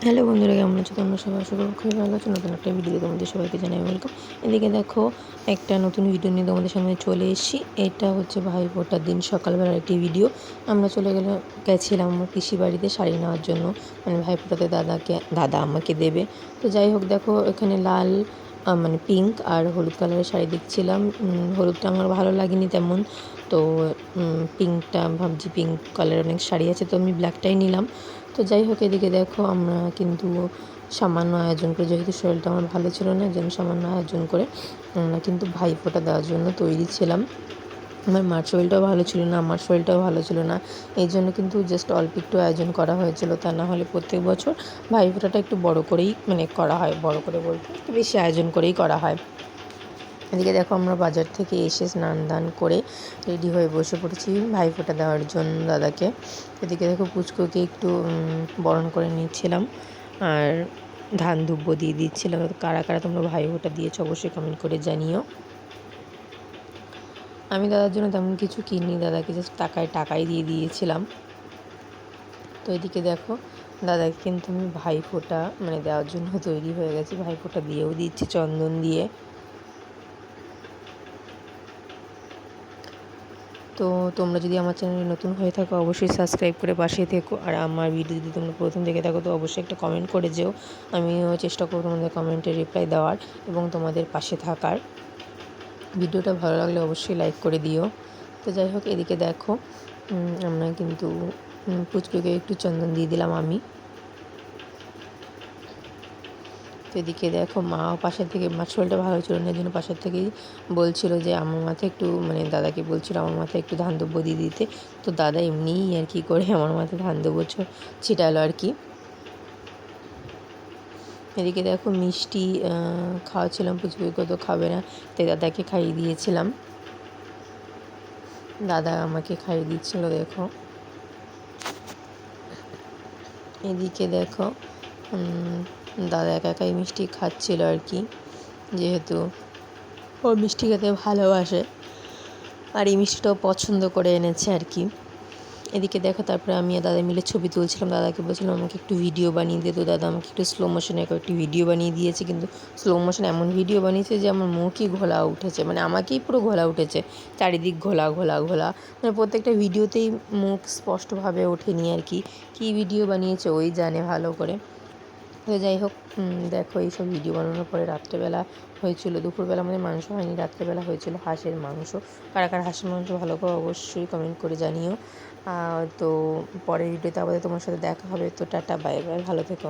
Hello বন্ধুরা, কেমন আছো তোমরা সবাই? আশা করি খুবই ভালো আছো। নতুন একটা ভিডিও তোমাদের সবাইকে জানাই ওয়েলকাম। এদিকে দেখো, একটা নতুন ভিডিও নিয়ে তোমাদের সামনে চলে এসেছি। এটা হচ্ছে ভাইফোঁটার দিন সকালবেলার একটি ভিডিও। আমরা গেছিলাম আমার পিসি বাড়িতে শাড়ি নেওয়ার জন্য, মানে ভাইফোঁটাতে দাদা আমাকে দেবে। তো যাই হোক, দেখো এখানে লাল মানে পিঙ্ক আর হলুদ কালারের শাড়ি দেখছিলাম। হলুদটা আমার ভালো লাগেনি তেমন, তো পিঙ্কটা ভাবছি, পিঙ্ক কালারের অনেক শাড়ি আছে, তো আমি ব্ল্যাকটাই নিলাম। তো যাই হোক, এদিকে দেখো আমরা কিন্তু সামান্য আয়োজন করে, যেহেতু শরীরটা আমার ভালো ছিল না, এর জন্য সামান্য আয়োজন করে আমরা কিন্তু ভাইফোঁটা দেওয়ার জন্য তৈরি ছিলাম। আমার মার শরীরটাও ভালো ছিল না, আমার শরীরটাও ভালো ছিল না, এই জন্য কিন্তু জাস্ট অল্প একটু আয়োজন করা হয়েছিল। তা না হলে প্রত্যেক বছর ভাইফোঁটাটা একটু বড় করেই মানে করা হয়, বড় করে বলতে একটু বেশি আয়োজন করেই করা হয়। এদিকে দেখো, আমরা বাজার থেকে এসে স্নান দান করে রেডি হয়ে বসে পড়েছি ভাইফোঁটা দেওয়ার জন্য দাদাকে। এদিকে দেখো, পুচকুকে একটু বরণ করে নিচ্ছিলাম আর ধান দুব্বো দিয়ে দিচ্ছিলাম। কারা কারা তোমরা ভাইফোঁটা দিয়েছো অবশ্যই কমেন্ট করে জানিও। আমি দাদার জন্য তেমন কিছু কিনি, দাদাকে জাস্ট টাকাই দিয়ে দিয়েছিলাম। তো এদিকে দেখো, দাদাকে কিন্তু আমি ভাইফোঁটা মানে দেওয়ার জন্য তৈরি হয়ে গেছি, ভাইফোঁটা দিয়েও দিচ্ছি চন্দন দিয়ে। তো তোমরা যদি আমার চ্যানেলে নতুন হয়ে থাকো অবশ্যই সাবস্ক্রাইব করে পাশে থেকো, আর আমার ভিডিও যদি তোমরা প্রথম দেখে থাকো তো অবশ্যই একটা কমেন্ট করে যেও। আমিও চেষ্টা করব তোমাদের কমেন্টে রিপ্লাই দেওয়ার এবং তোমাদের পাশে থাকার। ভিডিওটা ভালো লাগলে অবশ্যই লাইক করে দিও। তো যাই হোক, এদিকে দেখো আমরা কিন্তু পুচকুকে একটু চন্দন দিয়ে দিলাম আমি। তো এদিকে দেখো, মাও পাশের থেকে, মার শরীরটা ভালো ছিল না, এই জন্য পাশের থেকেই বলছিল যে আমার মাথায় একটু, মানে দাদাকে বলছিল আমার মাথায় একটু ধান দুব্বো দিয়ে দিতে। তো দাদা এমনিই আর কি করে আমার মাথায় ধান দুব্বো ছিটালো আর কি। এদিকে দেখো, মিষ্টি খাওয়াচ্ছিলাম, পুচকুকে তো খাবে না, তাই দাদাকে খাইয়ে দিয়েছিলাম। দাদা আমাকে খাইয়ে দিচ্ছিল। দেখো এদিকে দেখো, দাদা একা একাই মিষ্টি খাচ্ছিল আর কি, যেহেতু ও মিষ্টি খেতে ভালোবাসে আর এই মিষ্টিটাও পছন্দ করে এনেছে আর কি। এদিকে দেখো, তারপরে আমি আর দাদা মিলে ছবি তুলছিলাম, দাদাকে বলছিলাম আমাকে একটু ভিডিও বানিয়ে দিয়ে। তো দাদা আমাকে একটু স্লো মোশনে একটি ভিডিও বানিয়ে দিয়েছে, কিন্তু স্লো মোশন এমন ভিডিও বানিয়েছে যে আমার মুখই ঘোলা উঠেছে, মানে আমাকেই পুরো ঘোলা উঠেছে, চারিদিক ঘোলা ঘোলা ঘোলা, মানে প্রত্যেকটা ভিডিওতেই মুখ স্পষ্টভাবে ওঠেনি আর কি। কী ভিডিও বানিয়েছে ওই জানে ভালো করে। তো যাই হোক, দেখো এইসব ভিডিও বানানোর পরে রাত্রেবেলা হয়েছিল, দুপুরবেলা আমাদের মাংস হয়নি, রাত্রেবেলা হয়েছিল হাঁসের মাংস। কারা কারা হাঁসের মাংস ভালো করে অবশ্যই কমেন্ট করে জানিও। তো পরের ভিডিওতে আবার তোমার সাথে দেখা হবে। তো টাটা, বাই বাই, ভালো থেকো।